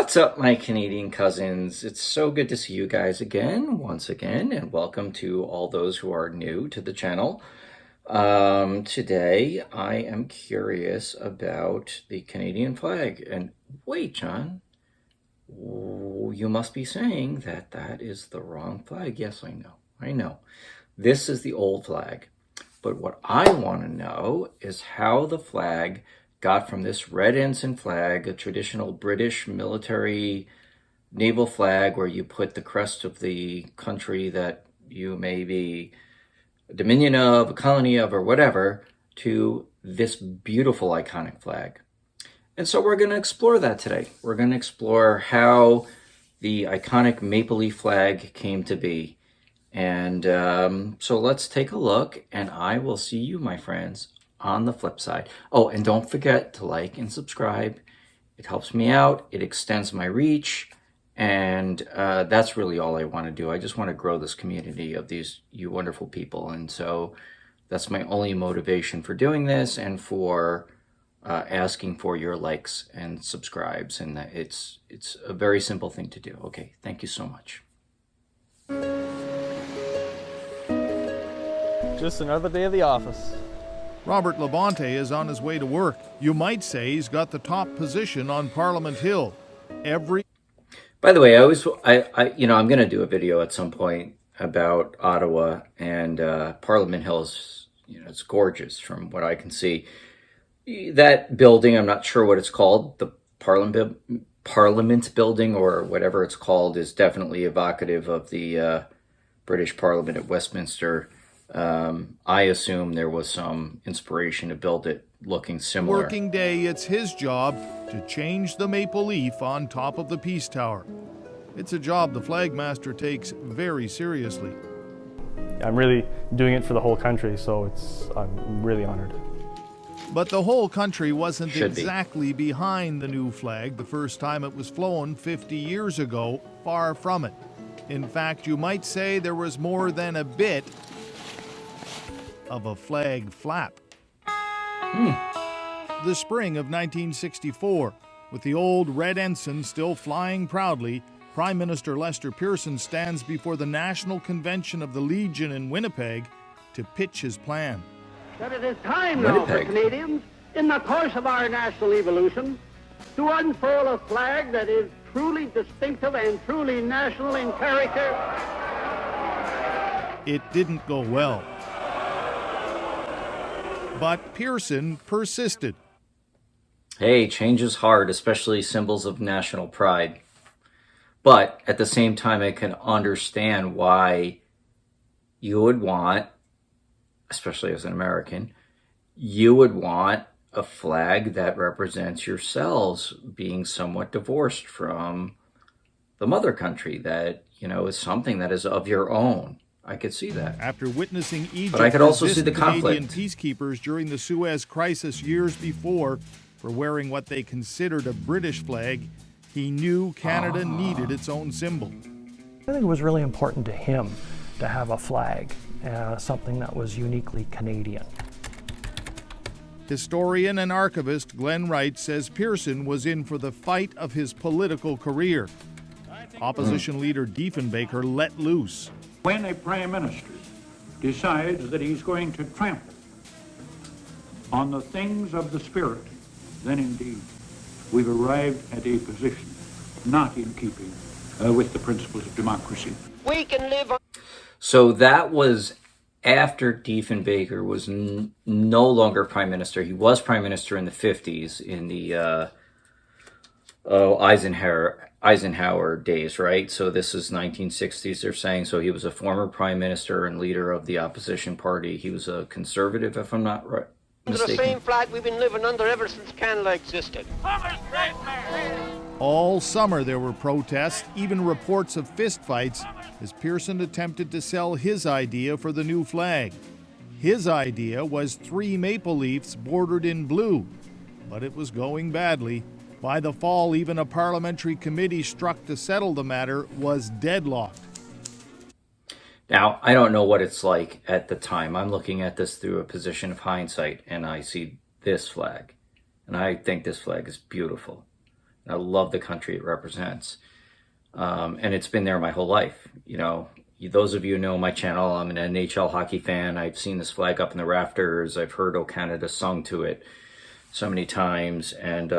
What's up, my Canadian cousins? It's so good to see you guys again, once again, and welcome to all those who are new to the channel. Today, I am curious about the Canadian flag. And wait, John, you must be saying that that is the wrong flag. Yes, I know. This is the old flag. But what I want to know is how the flag got from this red ensign flag, a traditional British military naval flag where you put the crest of the country that you may be a dominion of, a colony of, or whatever, to this beautiful iconic flag. And so we're going to explore that today. We're going to explore how the iconic maple leaf flag came to be. And so let's take a look, and I will see you, my friends, on the flip side. Oh, and don't forget to like and subscribe. It helps me out. It extends my reach. And that's really all I want to do. I just want to grow this community of you wonderful people. And so that's my only motivation for doing this and for asking for your likes and subscribes. And it's a very simple thing to do. Okay, thank you so much. Just another day of the office. Robert Labonte is on his way to work. You might say he's got the top position on Parliament Hill. By the way, I'm going to do a video at some point about Ottawa and Parliament Hill's. It's gorgeous from what I can see. That building, I'm not sure what it's called, the Parliament building or whatever it's called, is definitely evocative of the British Parliament at Westminster. I assume there was some inspiration to build it looking similar. Working day, it's his job to change the maple leaf on top of the Peace Tower. It's a job the flagmaster takes very seriously. I'm really doing it for the whole country, so I'm really honored. But the whole country wasn't exactly behind the new flag the first time it was flown 50 years ago. Far from it. In fact, you might say there was more than a bit of a flag flap. The spring of 1964, with the old red ensign still flying proudly, Prime Minister Lester Pearson stands before the National Convention of the Legion in Winnipeg to pitch his plan. That it is time now for Canadians, in the course of our national evolution, to unfurl a flag that is truly distinctive and truly national in character. It didn't go well. But Pearson persisted. Hey, change is hard, especially symbols of national pride. But at the same time, I can understand why you would want, especially as an American, you would want a flag that represents yourselves being somewhat divorced from the mother country, that, is something that is of your own. I could see that. After witnessing Egypt, but I could also see the Canadian conflict. Peacekeepers during the Suez Crisis years before for wearing what they considered a British flag, he knew Canada needed its own symbol. I think it was really important to him to have a flag, something that was uniquely Canadian. Historian and archivist Glenn Wright says Pearson was in for the fight of his political career. Opposition leader Diefenbaker let loose. When a prime minister decides that he's going to trample on the things of the spirit, then indeed we've arrived at a position not in keeping with the principles of democracy. We can live on. So that was after Diefenbaker was no longer prime minister. He was prime minister in the 50s in the Eisenhower days, right? So this is 1960s, they're saying. So he was a former prime minister and leader of the opposition party. He was a conservative, if I'm not mistaken. Under the same flag we've been living under ever since Canada existed. All summer there were protests, even reports of fistfights, as Pearson attempted to sell his idea for the new flag. His idea was 3 maple leaves bordered in blue, but it was going badly. By the fall, even a parliamentary committee struck to settle the matter was deadlocked. Now, I don't know what it's like at the time. I'm looking at this through a position of hindsight, and I see this flag. And I think this flag is beautiful. I love the country it represents. And it's been there my whole life. You know, those of you who know my channel, I'm an NHL hockey fan. I've seen this flag up in the rafters. I've heard "O Canada" sung to it so many times, and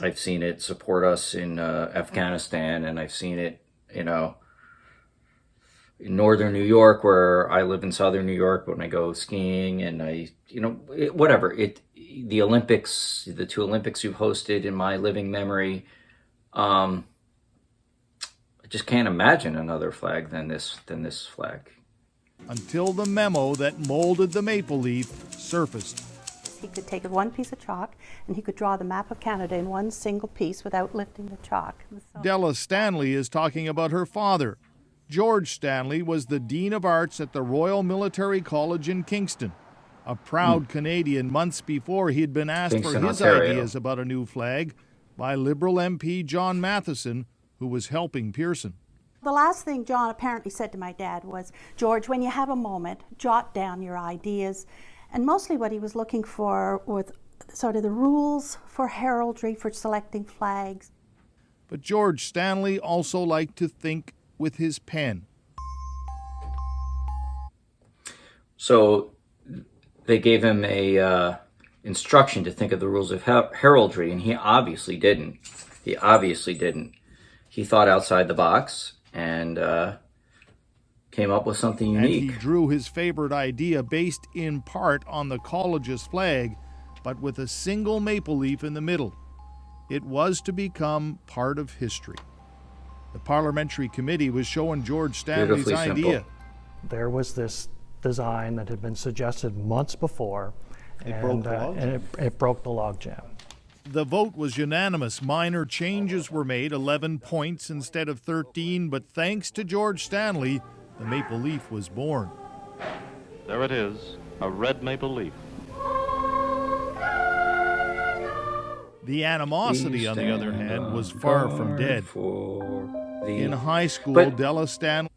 I've seen it support us in Afghanistan, and I've seen it, you know, in northern New York, where I live in southern New York, when I go skiing, and the Olympics, the 2 Olympics you've hosted in my living memory, I just can't imagine another flag than this flag. Until the memo that molded the maple leaf surfaced. He could take one piece of chalk and he could draw the map of Canada in one single piece without lifting the chalk. Della Stanley is talking about her father. George Stanley was the Dean of Arts at the Royal Military College in Kingston. A proud Canadian months before he'd been asked Kingston, for his Ontario. ideas about a new flag by Liberal MP John Matheson, who was helping Pearson. The last thing John apparently said to my dad was, "George, when you have a moment, jot down your ideas." And mostly what he was looking for was sort of the rules for heraldry, for selecting flags. But George Stanley also liked to think with his pen. So they gave him a instruction to think of the rules of heraldry, and he obviously didn't. He thought outside the box and came up with something unique. And he drew his favorite idea based in part on the college's flag, but with a single maple leaf in the middle. It was to become part of history. The parliamentary committee was showing George Stanley's Beautifully idea. simple. There was this design that had been suggested months before, and it broke the logjam. The vote was unanimous. Minor changes were made, 11 points instead of 13, but thanks to George Stanley, the maple leaf was born. There it is, a red maple leaf. The animosity, on the other hand, was far from dead. In high school, But- Della Stanley...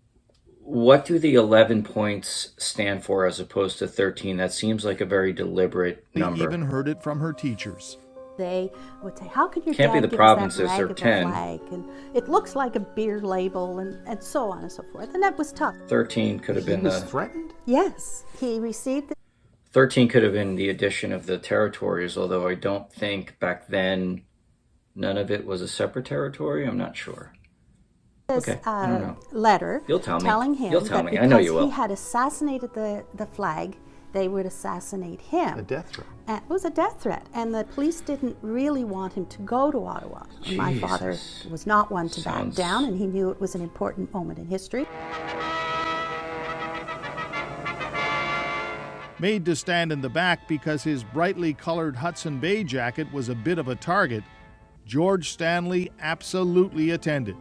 What do the 11 points stand for as opposed to 13? That seems like a very deliberate number. even heard it from her teachers. They would say, "How could your Can't be dad the give provinces, us that they're rag of a 10. flag? And it looks like a beer label," and so on and so forth. And that was tough. 13 could have been threatened? Yes, he received the 13 could have been the addition of the territories, although I don't think back then none of it was a separate territory. I'm not sure. Okay, I don't know. letter You'll tell me. telling him You'll tell that me. I know you because will. he had assassinated the flag, they would assassinate him. A death threat. It was a death threat, and the police didn't really want him to go to Ottawa. My father Jesus. was not one to back Sounds- down, and he knew it was an important moment in history. Made to stand in the back because his brightly colored Hudson Bay jacket was a bit of a target, George Stanley absolutely attended.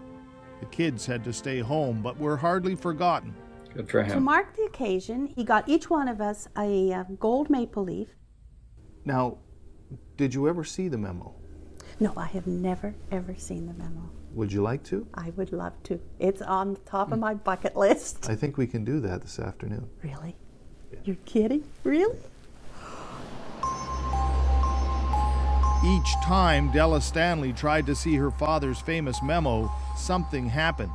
The kids had to stay home, but were hardly forgotten. Good for To him. mark the occasion, he got each one of us a gold maple leaf. Now, did you ever see the memo? No, I have never, ever seen the memo. Would you like to? I would love to. It's on the top of my bucket list. I think we can do that this afternoon. Really? You're kidding? Really? Each time Della Stanley tried to see her father's famous memo, something happened.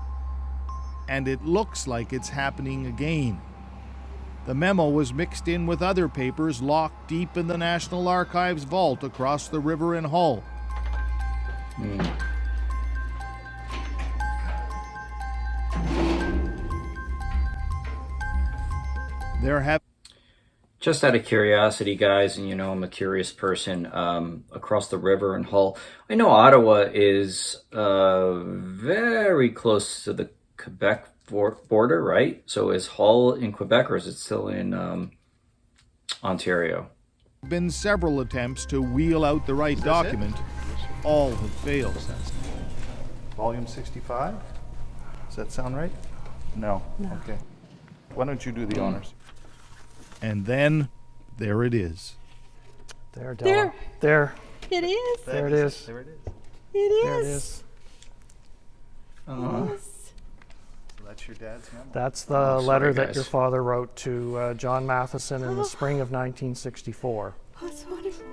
And it looks like it's happening again. The memo was mixed in with other papers locked deep in the National Archives vault across the river in Hull. There have Just out of curiosity, guys, and you know I'm a curious person, across the river in Hull, I know Ottawa is very close to the Quebec border, right? So is Hull in Quebec, or is it still in Ontario? been several attempts to wheel out the right document. All have failed. Volume 65? Does that sound right? No. Okay. Why don't you do the honors? And then there it is. There, Della. There. It is. There it is. There it is. It There it is. is. Yes. So that's your dad's memo. That's the Oh, sorry, letter that guys. your father wrote to John Matheson in the spring of 1964. Oh, it's wonderful.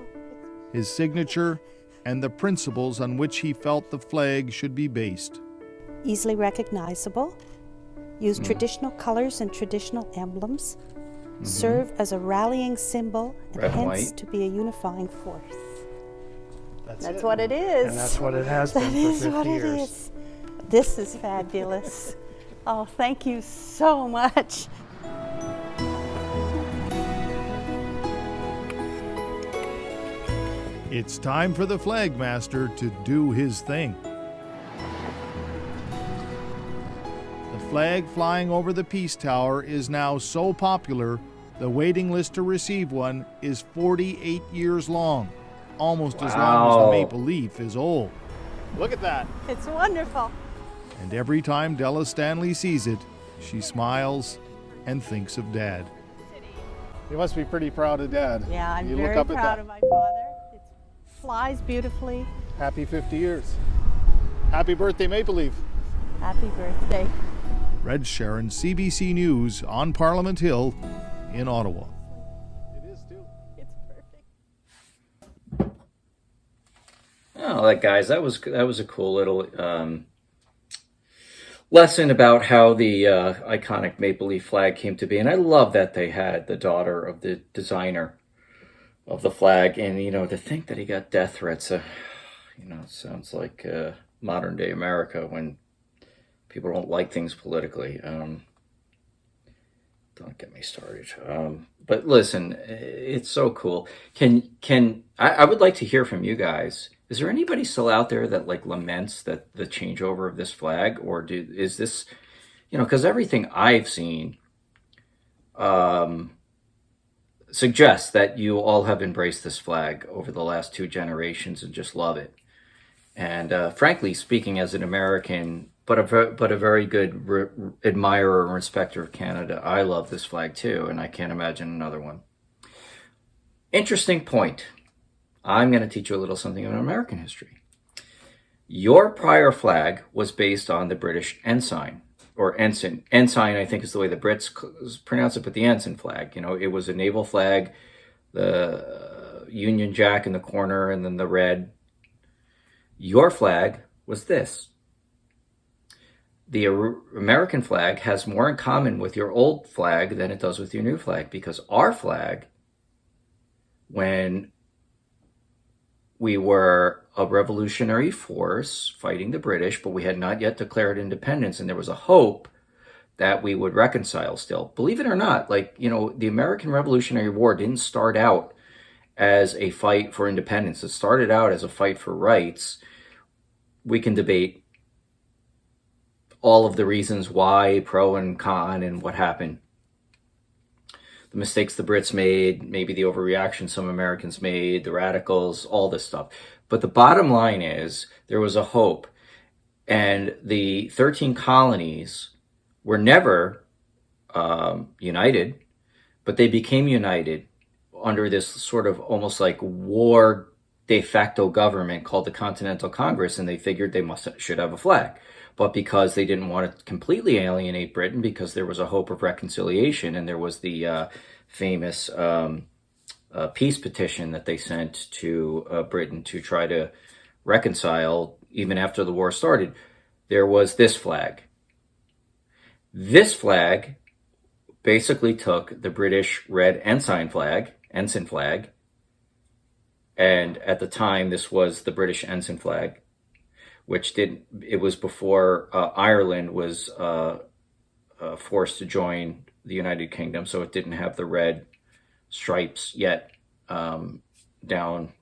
His signature, and the principles on which he felt the flag should be based. Easily recognizable, use traditional colors and traditional emblems, serve as a rallying symbol, and Red and hence white. to be a unifying force. That's That's it. what it is. And that's what it has That been for is 50 what years. it is. This is fabulous. Oh, thank you so much. It's time for the flagmaster to do his thing. The flag flying over the Peace Tower is now so popular, the waiting list to receive one is 48 years long, almost as long as the Wow. maple leaf is old. Look at that. It's wonderful. And every time Della Stanley sees it, she smiles and thinks of Dad. You must be pretty proud of Dad. Yeah, I'm you very look up at proud that. of my father. It flies beautifully. Happy 50 years. Happy birthday, Maple Leaf. Happy birthday. Red Sharon, CBC News on Parliament Hill in Ottawa. It is too. It's perfect. Oh, like guys, that was a cool little lesson about how the iconic maple leaf flag came to be, and I love that they had the daughter of the designer of the flag, and to think that he got death threats. It sounds like modern day America when people don't like things politically. Don't get me started. But listen, it's so cool. I would like to hear from you guys. Is there anybody still out there that laments that the changeover of this flag, or is this, because everything I've seen suggests that you all have embraced this flag over the last 2 generations and just love it. And frankly speaking, as an American, but a very good admirer and respecter of Canada, I love this flag too, and I can't imagine another one. Interesting point. I'm going to teach you a little something about American history. Your prior flag was based on the British ensign, or ensign. Ensign, I think, is the way the Brits pronounce it, but the ensign flag. It was a naval flag, the Union Jack in the corner, and then the red. Your flag was this. The American flag has more in common with your old flag than it does with your new flag, because our flag, when we were a revolutionary force fighting the British, but we had not yet declared independence, and there was a hope that we would reconcile still. Believe it or not, the American Revolutionary War didn't start out as a fight for independence. It started out as a fight for rights. We can debate all of the reasons why, pro and con, and what happened. The mistakes the Brits made, maybe the overreaction some Americans made, the radicals, all this stuff. But the bottom line is there was a hope. And the 13 colonies were never united, but they became united under this sort of almost like war de facto government called the Continental Congress, and they figured they should have a flag. But because they didn't want to completely alienate Britain, because there was a hope of reconciliation, and there was the famous peace petition that they sent to Britain to try to reconcile even after the war started, there was this flag. This flag basically took the British red ensign flag, and at the time this was the British ensign flag, it was before Ireland was forced to join the United Kingdom, so it didn't have the red stripes yet down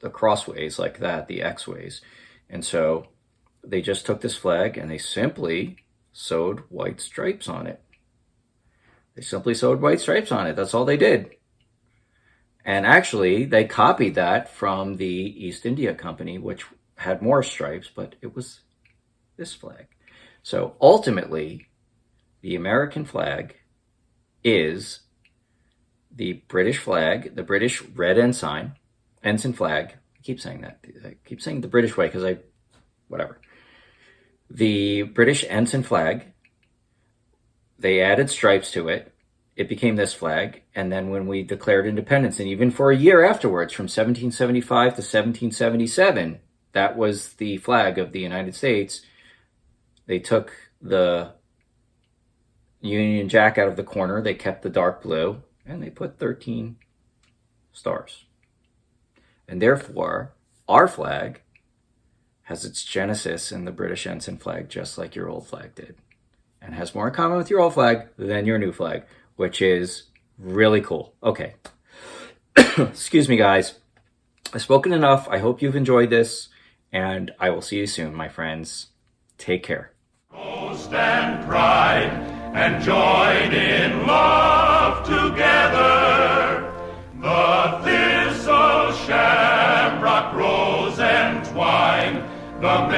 the crossways like that, the X-ways. And so they just took this flag and they simply sewed white stripes on it. That's all they did. And actually, they copied that from the East India Company, which had more stripes, but it was this flag. So ultimately, the American flag is the British flag, the British red ensign flag. I keep saying that. I keep saying the British way because whatever. The British ensign flag, they added stripes to it, it became this flag. And then when we declared independence, and even for a year afterwards, from 1775 to 1777, that was the flag of the United States. They took the Union Jack out of the corner. They kept the dark blue, and they put 13 stars. And therefore, our flag has its genesis in the British ensign flag, just like your old flag did, and has more in common with your old flag than your new flag, which is really cool. Okay. Excuse me, guys. I've spoken enough. I hope you've enjoyed this, and I will see you soon, my friends. Take care. Boast and pride and join in love together. The thistle, shamrock, rose, and twine, the